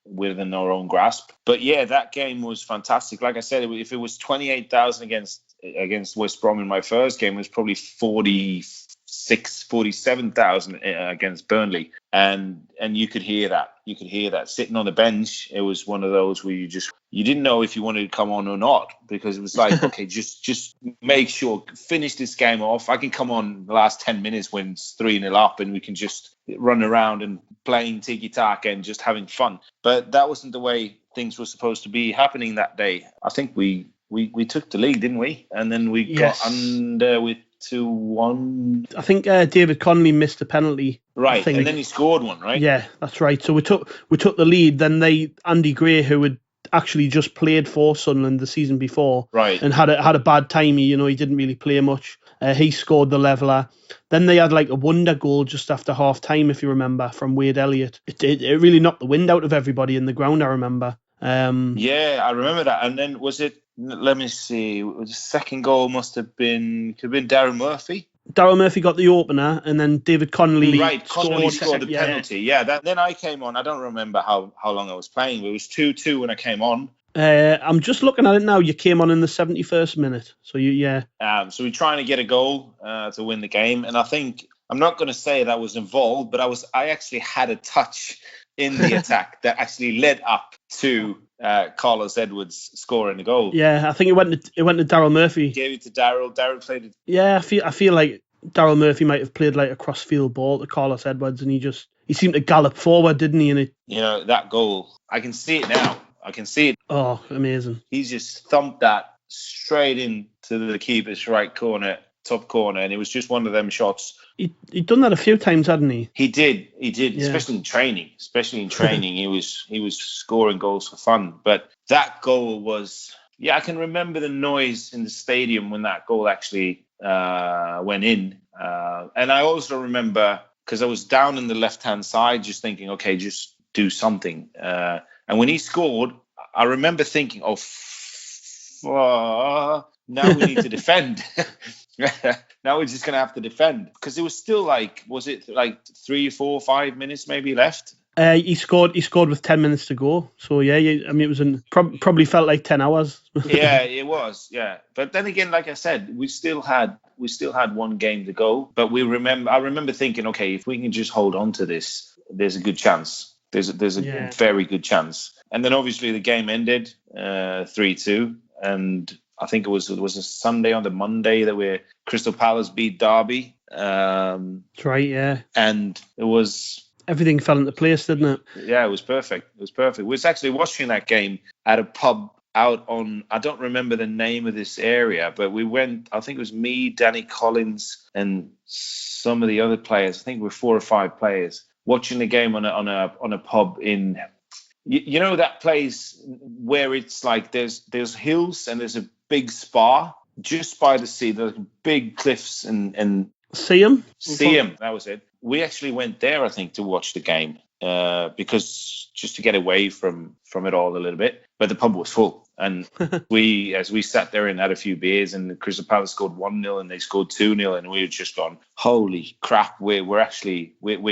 within our own grasp. But yeah, that game was fantastic. Like I said, if it was 28,000 against West Brom in my first game, it was probably 47,000 against Burnley, and you could hear that. Sitting on the bench, it was one of those where you didn't know if you wanted to come on or not, because it was like, okay, just make sure, finish this game off. I can come on the last 10 minutes when it's 3-0 up, and we can just run around and playing tiki-taka and just having fun. But that wasn't the way things were supposed to be happening that day. I think we took the lead, didn't we? And then we got under with 2-1. I think David Connolly missed a penalty. Right, and then he scored one, right? Yeah, that's right. So we took the lead. Then Andy Gray, who had actually just played for Sunderland the season before, Right. and had a bad time. He didn't really play much. He scored the leveller. Then they had like a wonder goal just after half time, if you remember, from Wade Elliott. It really knocked the wind out of everybody in the ground, I remember. Yeah, I remember that. And then was it? Let me see. The second goal could have been Darren Murphy. Daryl Murphy got the opener, and then David Connolly Connolly scored the penalty. Yeah, then I came on. I don't remember how long I was playing, but it was 2-2 when I came on. I'm just looking at it now. You came on in the 71st minute, so So we're trying to get a goal to win the game, and I think I'm not going to say that I was involved, but I actually had a touch in the attack that actually led up to Carlos Edwards scoring the goal. Yeah, I think it went to Daryl Murphy. Gave it to Daryl. Daryl played it. Yeah, I feel like Daryl Murphy might have played like a cross-field ball to Carlos Edwards, and he seemed to gallop forward, didn't he? And that goal, I can see it now. I can see it. Oh, amazing! He just thumped that straight into the keeper's right corner, top corner, and it was just one of them shots. He'd done that a few times, hadn't he? He did, yeah. Especially in training. he was scoring goals for fun. But that goal was, I can remember the noise in the stadium when that goal actually went in. And I also remember, because I was down in the left-hand side, just thinking, okay, just do something. And when he scored, I remember thinking, now we need to defend. Now we're just going to have to defend. Because it was still was it 3, 4, 5 minutes maybe left? He scored with 10 minutes to go. So, yeah, it was probably felt like 10 hours. Yeah, it was, yeah. But then again, like I said, we still had one game to go. But I remember thinking, okay, if we can just hold on to this, there's a good chance. There's a very good chance. And then obviously the game ended 3-2, and I think it was a Sunday on the Monday that Crystal Palace beat Derby. That's right, yeah. And it was... Everything fell into place, didn't it? Yeah, it was perfect. We was actually watching that game at a pub out on... I don't remember the name of this area, but we went... I think it was me, Danny Collins, and some of the other players. I think we were 4 or 5 players watching the game on a pub in... You know that place where it's like there's hills and there's a big spa just by the sea. There's big cliffs and Seaham, that was it. We actually went there, I think, to watch the game because just to get away from it all a little bit. But the pub was full, and we sat there and had a few beers, and Crystal Palace scored 1-0 and they scored 2-0, and we were just gone, holy crap, we're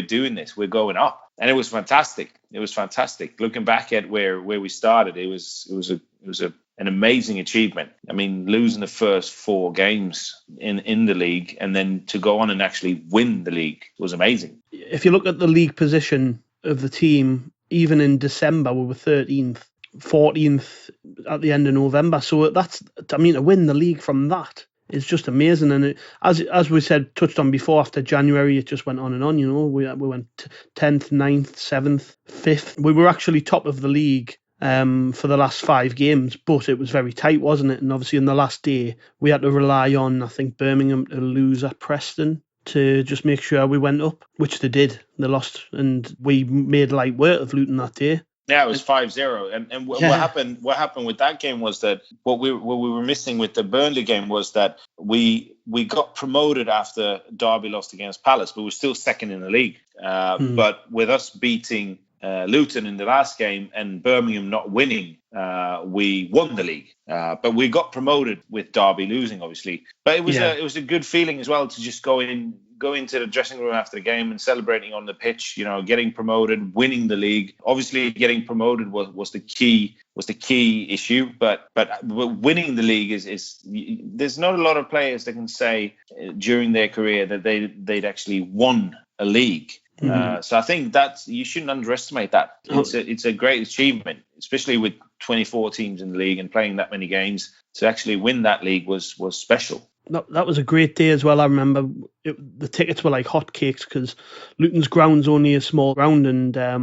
doing this, we're going up. And it was fantastic. It was fantastic. Looking back at where we started, it was an amazing achievement. I mean, losing the first 4 games in the league and then to go on and actually win the league was amazing. If you look at the league position of the team, even in December, we were 13th, 14th at the end of November. So to win the league from that is just amazing. And as we said, touched on before, after January, it just went on and on. We went 10th, 9th, 7th, 5th. We were actually top of the league for the last 5 games, but it was very tight, wasn't it? And obviously in the last day, we had to rely on, I think, Birmingham to lose at Preston to just make sure we went up, which they did. They lost, and we made light work of Luton that day. Yeah, it was 5-0. And what happened with that game was that what we were missing with the Burnley game was that we got promoted after Derby lost against Palace, but we're still second in the league. But with us beating Luton in the last game and Birmingham not winning, we won the league. But we got promoted with Derby losing, obviously. But it was a good feeling as well to just go into the dressing room after the game and celebrating on the pitch, getting promoted, winning the league. Obviously getting promoted was the key issue, but winning the league is there's not a lot of players that can say during their career that they'd actually won a league. Mm-hmm. So I think that you shouldn't underestimate that. It's a great achievement, especially with 24 teams in the league and playing that many games. To actually win that league was special. That was a great day as well. I remember the tickets were like hotcakes because Luton's ground's only a small ground, and I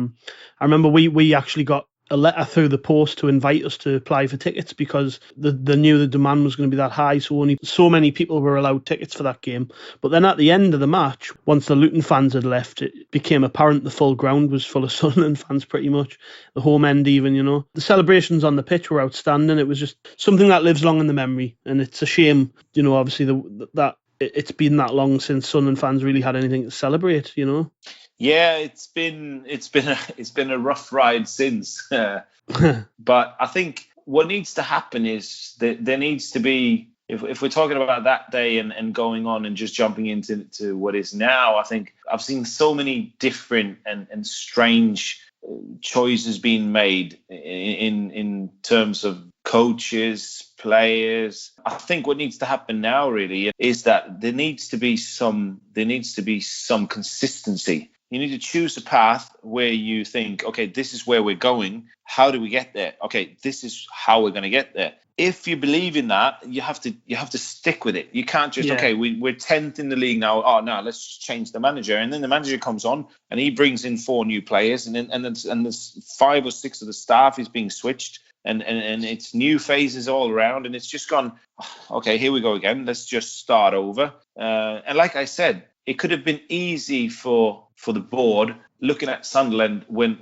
remember we actually got a letter through the post to invite us to apply for tickets because they knew the demand was going to be that high, so only so many people were allowed tickets for that game. But then at the end of the match, once the Luton fans had left, it became apparent the full ground was full of Sunderland fans pretty much, the home end even, The celebrations on the pitch were outstanding. It was just something that lives long in the memory, and it's a shame, obviously that it's been that long since Sunderland fans really had anything to celebrate, Yeah, it's been a rough ride since. But I think what needs to happen is that there needs to be, if we're talking about that day and going on and just jumping into what is now, I think I've seen so many different and strange choices being made in terms of coaches, players. I think what needs to happen now really is that there needs to be some consistency. You need to choose a path where you think, okay, this is where we're going. How do we get there? Okay, this is how we're going to get there. If you believe in that, you have to stick with it. You can't just, okay, we're 10th in the league now. Oh, no, let's just change the manager. And then the manager comes on and he brings in 4 new players. And there's 5 or 6 of the staff is being switched. And it's new phases all around. And it's just gone, okay, here we go again. Let's just start over. And like I said, it could have been easy for the board looking at Sunderland when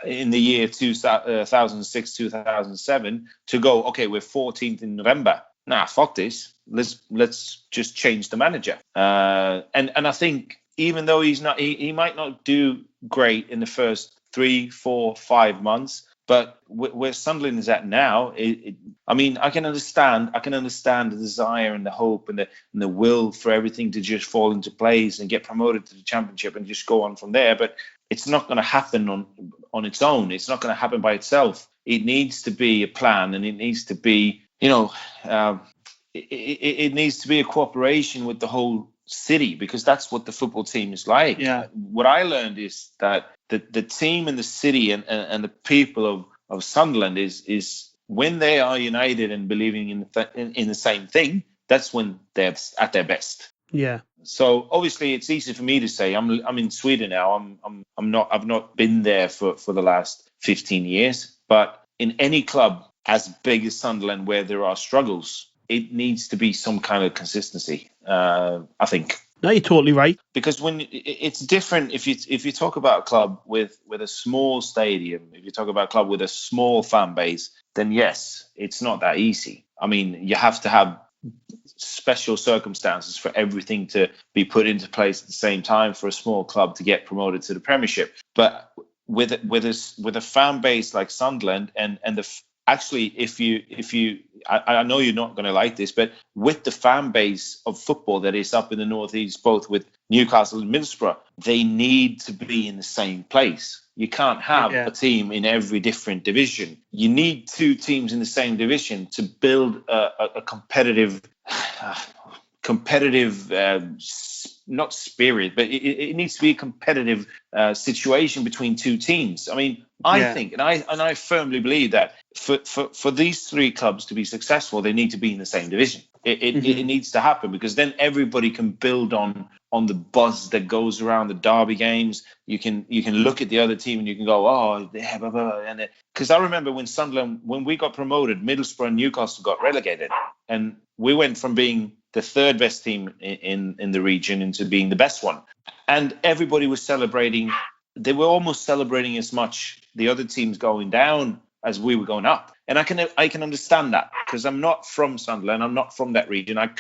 in the year 2006, 2007 to go, okay, we're 14th in November. Nah, fuck this. Let's just change the manager. And I think even though he might not do great in the first 3, 4, 5 months, but where Sunderland is at now, I can understand the desire and the hope and the will for everything to just fall into place and get promoted to the Championship and just go on from there. But it's not going to happen on its own. It's not going to happen by itself. It needs to be a plan, and it needs to be, it needs to be a cooperation with the whole city, because that's what the football team is like. Yeah. What I learned is that the team and the city and the people of Sunderland is when they are united and believing in the same thing, that's when they're at their best. Yeah. So obviously it's easy for me to say. I'm in Sweden now. I've not been there for the last 15 years. But in any club as big as Sunderland where there are struggles, it needs to be some kind of consistency. I think. No, you're totally right. Because when it's different if you talk about a club with a small stadium, if you talk about a club with a small fan base, then yes, it's not that easy. I mean, you have to have special circumstances for everything to be put into place at the same time for a small club to get promoted to the Premiership. But with a fan base like Sunderland actually, if you, I know you're not going to like this, but with the fan base of football that is up in the northeast, both with Newcastle and Middlesbrough, they need to be in the same place. You can't have a team in every different division. You need 2 teams in the same division to build a competitive, not spirit, but it needs to be a competitive situation between 2 teams. I mean, I think, and I firmly believe that for these 3 clubs to be successful, they need to be in the same division. It needs to happen, because then everybody can build on the buzz that goes around the derby games. You can look at the other team and you can go, oh, they have because I remember when we got promoted, Middlesbrough and Newcastle got relegated, and we went from being the 3rd best team in the region into being the best one, and everybody was celebrating. They were almost celebrating as much the other teams going down as we were going up. And I can understand that, because I'm not from Sunderland. I'm not from that region. I'm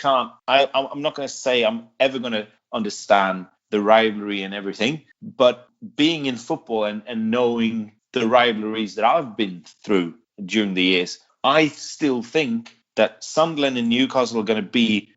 not going to say I'm ever going to understand the rivalry and everything. But being in football and knowing the rivalries that I've been through during the years, I still think that Sunderland and Newcastle are going to be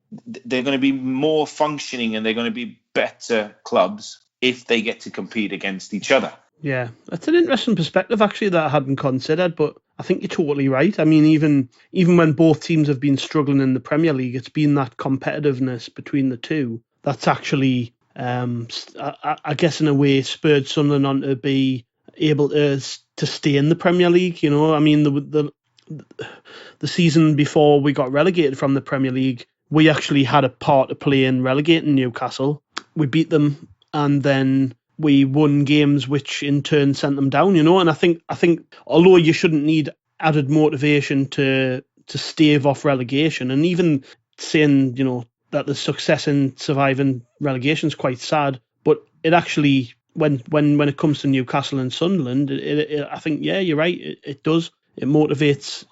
more functioning, and they're going to be better clubs if they get to compete against each other. Yeah, that's an interesting perspective, actually, that I hadn't considered, but I think you're totally right. I mean, even when both teams have been struggling in the Premier League, it's been that competitiveness between the two that's actually, I guess in a way, spurred Sunderland on to be able to stay in the Premier League. I mean, the season before we got relegated from the Premier League, we actually had a part to play in relegating Newcastle. We beat them, and then we won games which in turn sent them down, and I think although you shouldn't need added motivation to stave off relegation, and even saying, that the success in surviving relegation is quite sad, but it actually, when it comes to Newcastle and Sunderland, I think, yeah, you're right, it does. It motivates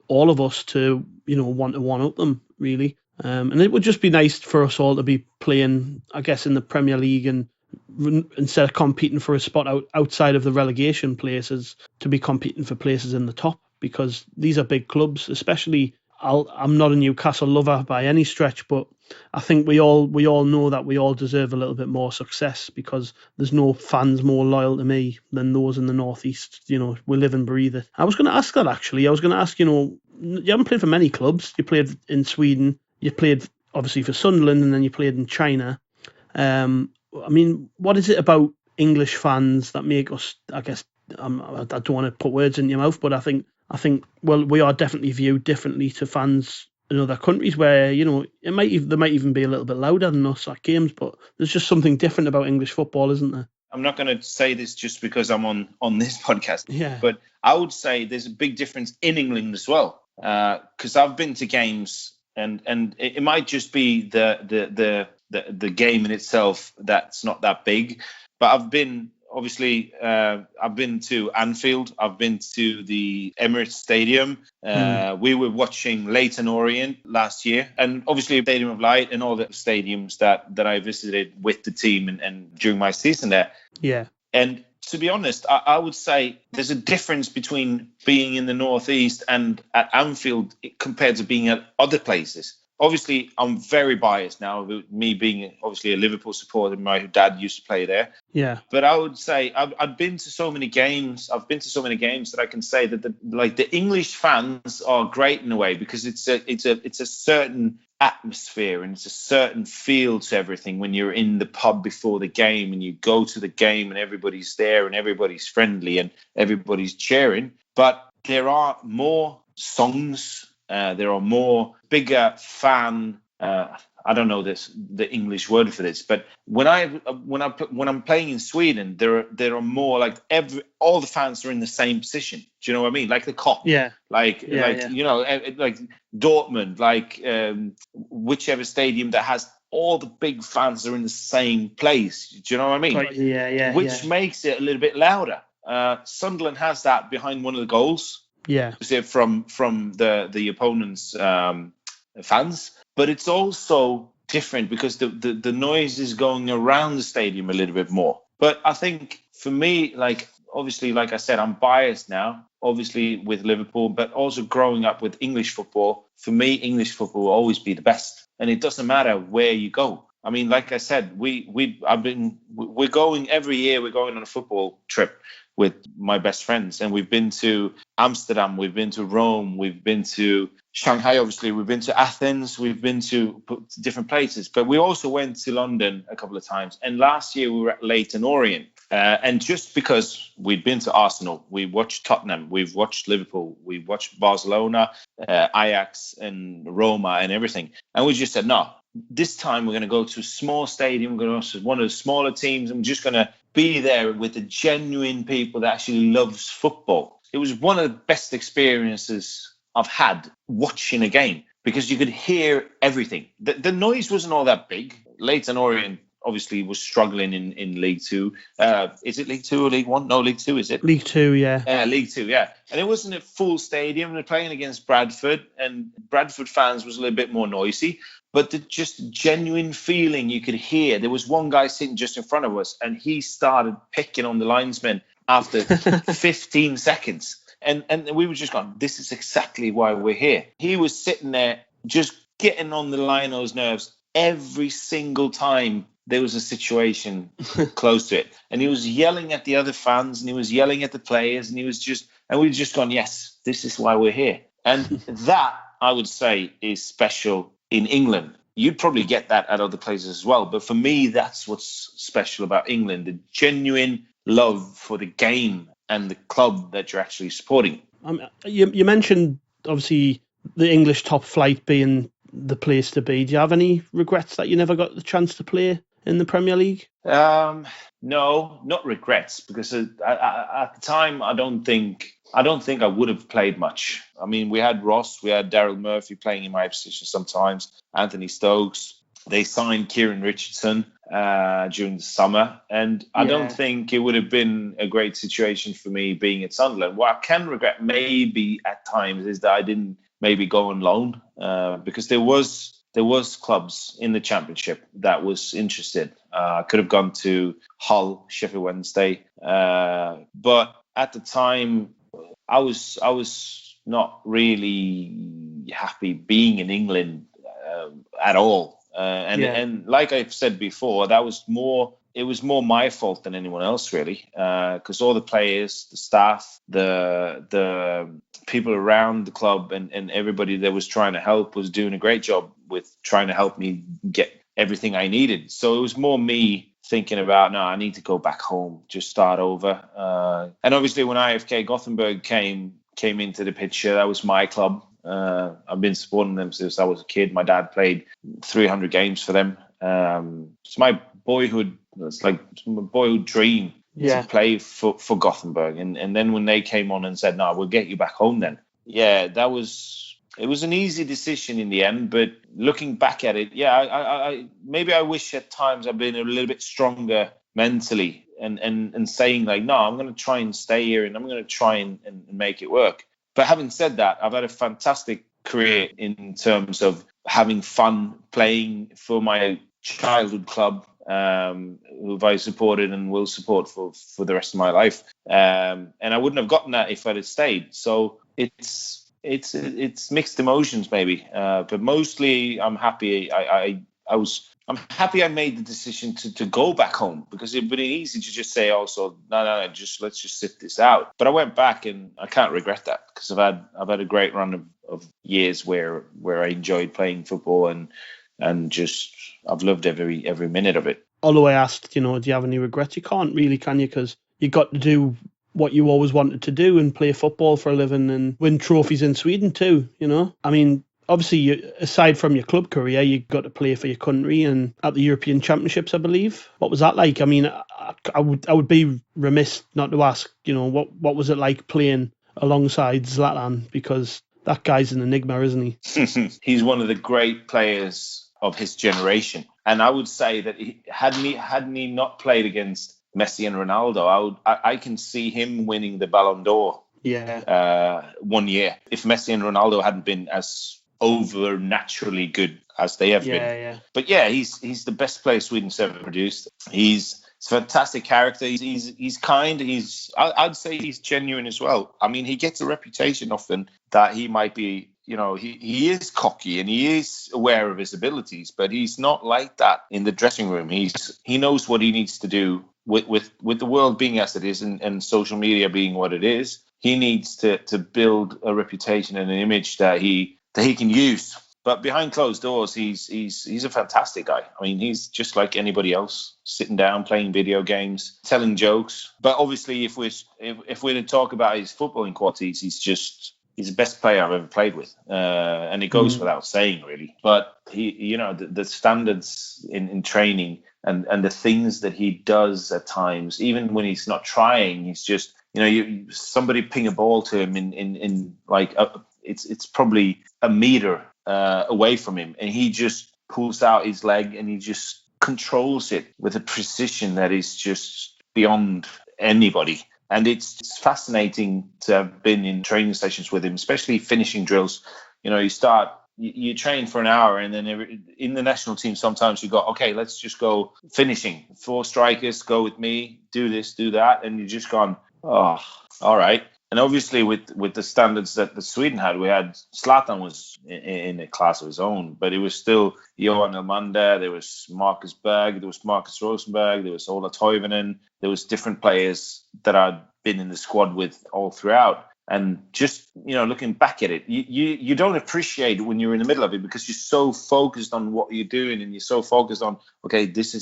all of us to, want to one-up them, really. And it would just be nice for us all to be playing, I guess, in the Premier League, and instead of competing for a spot outside of the relegation places, to be competing for places in the top, because these are big clubs. Especially, I'm not a Newcastle lover by any stretch, but I think we all know that we all deserve a little bit more success, because there's no fans more loyal to me than those in the northeast. We live and breathe it. I was going to ask that, actually. I was going to ask, you haven't played for many clubs. You played in Sweden. You played obviously for Sunderland, and then you played in China. I mean, what is it about English fans that make us, I guess, I don't want to put words in your mouth, but I think, well, we are definitely viewed differently to fans in other countries where, they might even be a little bit louder than us at games, but there's just something different about English football, isn't there? I'm not going to say this just because I'm on this podcast, yeah, but I would say there's a big difference in England as well, because I've been to games, and it might just be the game in itself that's not that big, but I've been to Anfield, I've been to the Emirates Stadium. We were watching Leyton Orient last year, and obviously Stadium of Light and all the stadiums that I visited with the team and during my season there. Yeah. And to be honest, I would say there's a difference between being in the Northeast and at Anfield compared to being at other places. Obviously, I'm very biased now, me being obviously a Liverpool supporter. My dad used to play there. Yeah. But I would say I've been to so many games. I've been to so many games that I can say that the English fans are great in a way, because it's a certain atmosphere and it's a certain feel to everything when you're in the pub before the game and you go to the game and everybody's there and everybody's friendly and everybody's cheering. But there are more songs. There are more bigger fan. I don't know the English word for this, but when I'm playing in Sweden, there are more like all the fans are in the same position. Do you know what I mean? Like the cop. Yeah. Like Dortmund, like whichever stadium that has all the big fans are in the same place. Do you know what I mean? Yeah. Which makes it a little bit louder. Sunderland has that behind one of the goals. Yeah, from the opponent's fans, but it's also different because the noise is going around the stadium a little bit more. But I think for me, like obviously, like I said, I'm biased now, obviously with Liverpool, but also growing up with English football. For me, English football will always be the best, and it doesn't matter where you go. I mean, like I said, we're going every year. We're going on a football trip with my best friends, and we've been to Amsterdam, we've been to Rome, we've been to Shanghai, obviously, we've been to Athens, we've been to different places, but we also went to London a couple of times. And last year we were at Leyton Orient, and just because we'd been to Arsenal, we watched Tottenham, we've watched Liverpool, we watched Barcelona, Ajax and Roma and everything, and we just said, no, this time we're going to go to a small stadium, we're going to one of the smaller teams, and we're just going to be there with the genuine people that actually loves football. It was one of the best experiences I've had watching a game, because you could hear everything. The noise wasn't all that big. Leyton Orient obviously was struggling in League Two. Is it League Two or League One? No, League Two, is it? League Two, yeah. League Two, yeah. And it wasn't a full stadium. They're playing against Bradford, and Bradford fans was a little bit more noisy. But the just genuine feeling you could hear. There was one guy sitting just in front of us, and he started picking on the linesman after 15 seconds. And we were just going, this is exactly why we're here. He was sitting there just getting on the Lionel's nerves every single time there was a situation close to it. And he was yelling at the other fans, and he was yelling at the players, and we were just going, yes, this is why we're here. And that, I would say, is special in England. You'd probably get that at other places as well. But for me, that's what's special about England, the genuine love for the game and the club that you're actually supporting. You mentioned, obviously, the English top flight being the place to be. Do you have any regrets that you never got the chance to play in the Premier League? No, not regrets, because at the time I don't think I would have played much. I mean, we had Ross, we had Daryl Murphy playing in my position sometimes, Anthony Stokes. They signed Kieran Richardson during the summer, and I don't think it would have been a great situation for me being at Sunderland. What I can regret maybe at times is that I didn't maybe go on loan, because there was clubs in the Championship that was interested. I could have gone to Hull, Sheffield Wednesday, but at the time I was not really happy being in England at all. And like I've said before, it was more my fault than anyone else, really, because all the players, the staff, the people around the club, and everybody that was trying to help was doing a great job with trying to help me get everything I needed. So it was more me thinking about, no, I need to go back home, just start over. And obviously when IFK Gothenburg came into the picture, that was my club. I've been supporting them since I was a kid. My dad played 300 games for them. It's my boyhood. It's like my boyhood dream to play for Gothenburg. And then when they came on and said, no, we'll get you back home then. Yeah, it was an easy decision in the end. But looking back at it, I maybe I wish at times I'd been a little bit stronger mentally and saying like, no, I'm going to try and stay here and I'm going to try and make it work. But having said that, I've had a fantastic career in terms of having fun playing for my childhood club, who I supported and will support for the rest of my life. And I wouldn't have gotten that if I'd have stayed. So it's mixed emotions maybe, but mostly I'm happy. I'm happy I made the decision to go back home, because it'd been easy to just say also, no, let's just sit this out. But I went back and I can't regret that, because I've had a great run of years where I enjoyed playing football and just I've loved every minute of it. Although I asked, do you have any regrets? You can't really, can you? Because you got to do what you always wanted to do and play football for a living and win trophies in Sweden too, I mean, obviously, aside from your club career, you got to play for your country and at the European Championships, I believe. What was that like? I mean, I would be remiss not to ask, what was it like playing alongside Zlatan? Because that guy's an enigma, isn't he? He's one of the great players of his generation. And I would say that hadn't he not played against Messi and Ronaldo, I can see him winning the Ballon d'Or. One year, if Messi and Ronaldo hadn't been as over naturally good as they have been. But he's the best player Sweden's ever produced. He's a fantastic character. He's kind. I'd say he's genuine as well. I mean, he gets a reputation often that he might be, he is cocky and he is aware of his abilities, but he's not like that in the dressing room. He knows what he needs to do with the world being as it is and social media being what it is. He needs to build a reputation and an image that he can use. But behind closed doors, he's a fantastic guy. I mean, he's just like anybody else, sitting down, playing video games, telling jokes. But obviously, if we're to talk about his footballing qualities, he's the best player I've ever played with. And it goes without saying, really. But the standards in training and the things that he does at times, even when he's not trying, he's just, somebody ping a ball to him in like it's probably a meter away from him, and he just pulls out his leg and he just controls it with a precision that is just beyond anybody. And it's fascinating to have been in training sessions with him, especially finishing drills. You train for an hour, and then in the national team, sometimes you go, okay, let's just go finishing. 4 strikers, go with me, do this, do that. And you're just gone, oh, all right. And obviously with the standards that Sweden had, we had Zlatan was in a class of his own, but it was still Johan Elmander, there was Marcus Berg, there was Marcus Rosenberg, there was Ola Toivonen, there was different players that I'd been in the squad with all throughout. And just, looking back at it, you don't appreciate it when you're in the middle of it, because you're so focused on what you're doing and you're so focused on, okay, this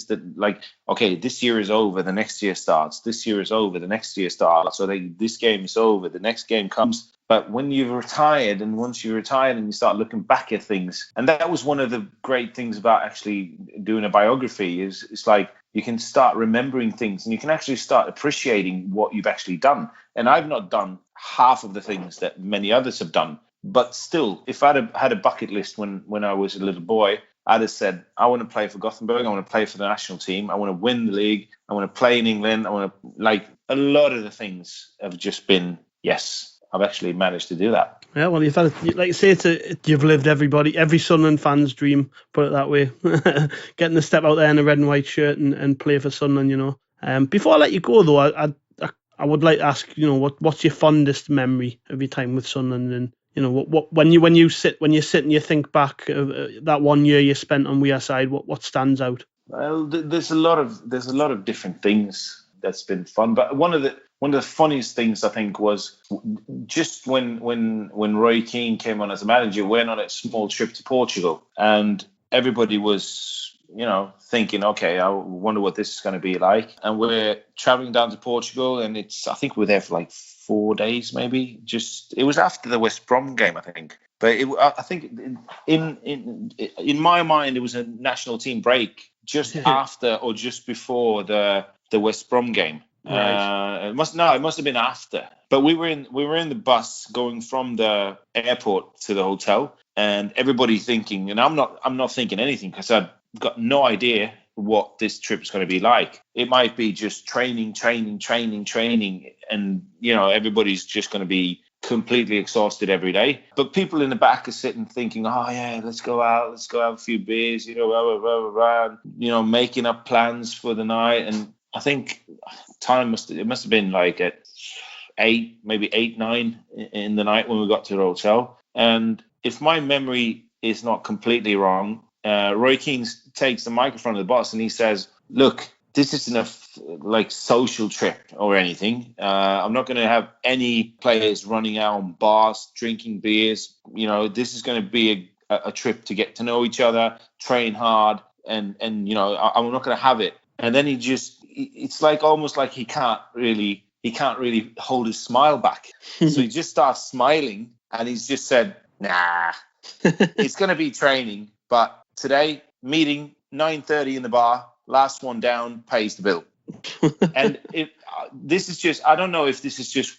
year is over, the next year starts. This year is over, the next year starts. So this game is over, the next game comes. But when you've retired, and once you're retired and you start looking back at things, and that was one of the great things about actually doing a biography, is it's like you can start remembering things and you can actually start appreciating what you've actually done. And I've not done half of the things that many others have done. But still, if I'd have had a bucket list when I was a little boy, I'd have said, I want to play for Gothenburg. I want to play for the national team. I want to win the league. I want to play in England. I want to, like, a lot of the things have just been, yes, I've actually managed to do that. Yeah, well, you've had, like you say, you've lived every Sunderland fan's dream, put it that way. Getting to step out there in a red and white shirt and play for Sunderland, you know. Before I let you go, though, I would like to ask, you know, what's your fondest memory of your time with Sunderland, and you know, what when you sit and you think back of that 1 year you spent on wearside, what stands out? Well, there's a lot of different things that's been fun, but one of the funniest things I think was just when Roy Keane came on as a manager, went on a small trip to Portugal, and everybody was, you know, thinking, okay, I wonder what this is going to be like. And we're traveling down to Portugal, and I think we're there for like 4 days, maybe. It was after the West Brom game, I think. But I think in my mind, it was a national team break just after or just before the West Brom game. Right. It must have been after. But we were in the bus going from the airport to the hotel, and everybody thinking, and I'm not thinking anything because I've got no idea what this trip is going to be like. It might be just training, and you know, everybody's just going to be completely exhausted every day. But people in the back are sitting thinking, oh yeah, let's go out, let's go have a few beers, you know, blah, blah, blah, blah, you know, making up plans for the night. And I think time must have been like at 8, maybe 8, 9 in the night when we got to the hotel. And if my memory is not completely wrong, Roy Keane takes the microphone of the bus and he says, look, this isn't a like social trip or anything. I'm not going to have any players running out on bars, drinking beers. You know, this is going to be a trip to get to know each other, train hard, and you know, I'm not going to have it. And then it's like almost like he can't really hold his smile back. So he just starts smiling, and he's just said, nah, it's going to be training, but today, meeting 9:30 in the bar, last one down pays the bill. And this is just, I don't know if this is just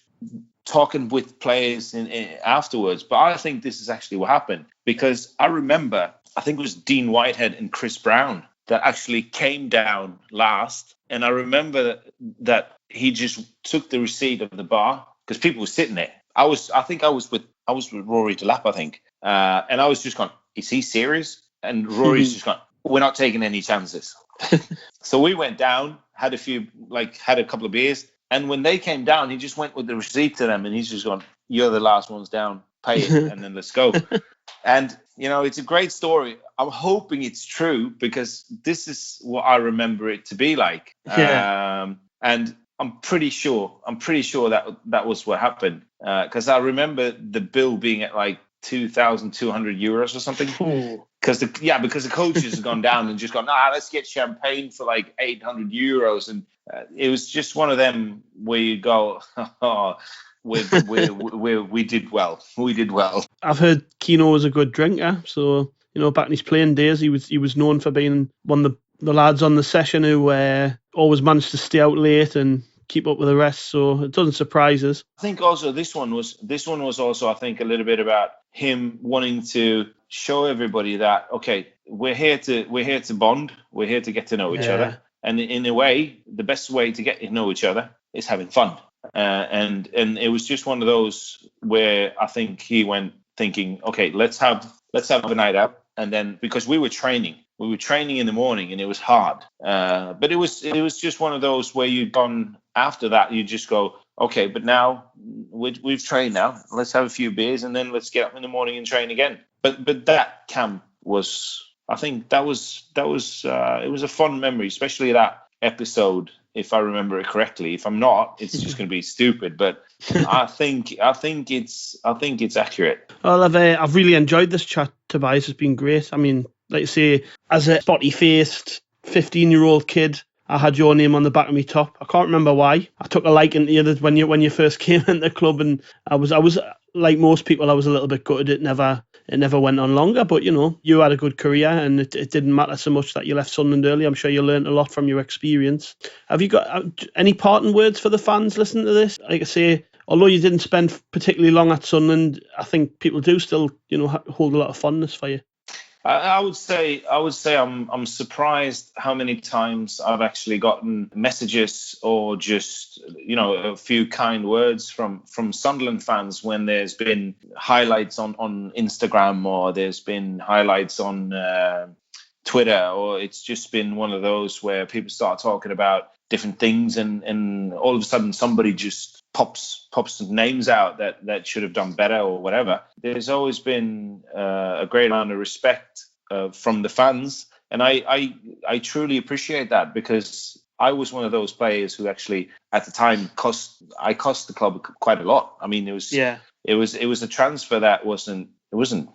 talking with players afterwards, but I think this is actually what happened, because I remember, I think it was Dean Whitehead and Chris Brown that actually came down last. And I remember that he just took the receipt of the bar because people were sitting there. I was with Rory Delap, I think. And I was just going, is he serious? And Rory's just going, we're not taking any chances. So we went down, had a couple of beers. And when they came down, he just went with the receipt to them. And he's just gone, you're the last ones down, pay it, and then let's go. And, you know, it's a great story. I'm hoping it's true, because this is what I remember it to be like. Yeah. And I'm pretty sure that was what happened. Because I remember the bill being at like 2,200 euros or something. Because the coaches have gone down and just gone, let's get champagne for like 800 euros. And it was just one of them where you go, we did well. We did well. I've heard Keano was a good drinker. So, you know, back in his playing days, he was known for being one of the lads on the session who always managed to stay out late and keep up with the rest. So it doesn't surprise us. I think also this one was also, I think, a little bit about him wanting to show everybody that, okay, we're here to bond, we're here to get to know each other, and in a way, the best way to get to know each other is having fun. And it was just one of those where I think he went thinking, okay, let's have a night out, and then because we were training in the morning and it was hard, but it was just one of those where you'd gone after that, you just go, okay, but now we've trained now, let's have a few beers and then let's get up in the morning and train again. But that camp was, I think that was it was a fun memory, especially that episode, if I remember it correctly. If I'm not, it's just going to be stupid. But I think it's accurate. Well, I've really enjoyed this chat, Tobias. It's been great. I mean, like you say, as a spotty-faced 15-year-old kid, I had your name on the back of my top. I can't remember why. I took a liking to you when you first came in the club, and I was like most people, I was a little bit gutted it never went on longer. But, you had a good career, and it didn't matter so much that you left Sunderland early. I'm sure you learned a lot from your experience. Have you got any parting words for the fans listening to this? Like I say, although you didn't spend particularly long at Sunderland, I think people do still, hold a lot of fondness for you. I would say I'm surprised how many times I've actually gotten messages or just a few kind words from Sunderland fans when there's been highlights on Instagram, or there's been highlights on Twitter, or it's just been one of those where people start talking about different things, and all of a sudden somebody just pops some names out that should have done better or whatever. There's always been a great amount of respect from the fans, and I truly appreciate that, because I was one of those players who actually at the time cost the club quite a lot. I mean, it was a transfer that wasn't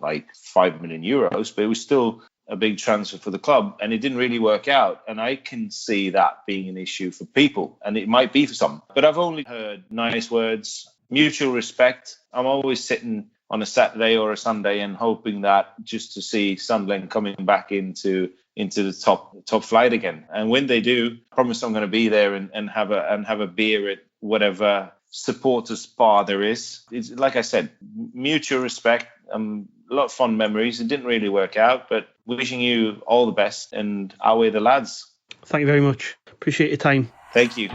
like €5 million, but it was still a big transfer for the club, and it didn't really work out. And I can see that being an issue for people, and it might be for some. But I've only heard nice words, mutual respect. I'm always sitting on a Saturday or a Sunday and hoping that just to see Sunderland coming back into the top flight again. And when they do, I promise I'm going to be there and have a beer at whatever supporters bar there is. It's like I said, mutual respect. A lot of fun memories. It didn't really work out, but wishing you all the best, and away the lads. Thank you very much. Appreciate your time. Thank you.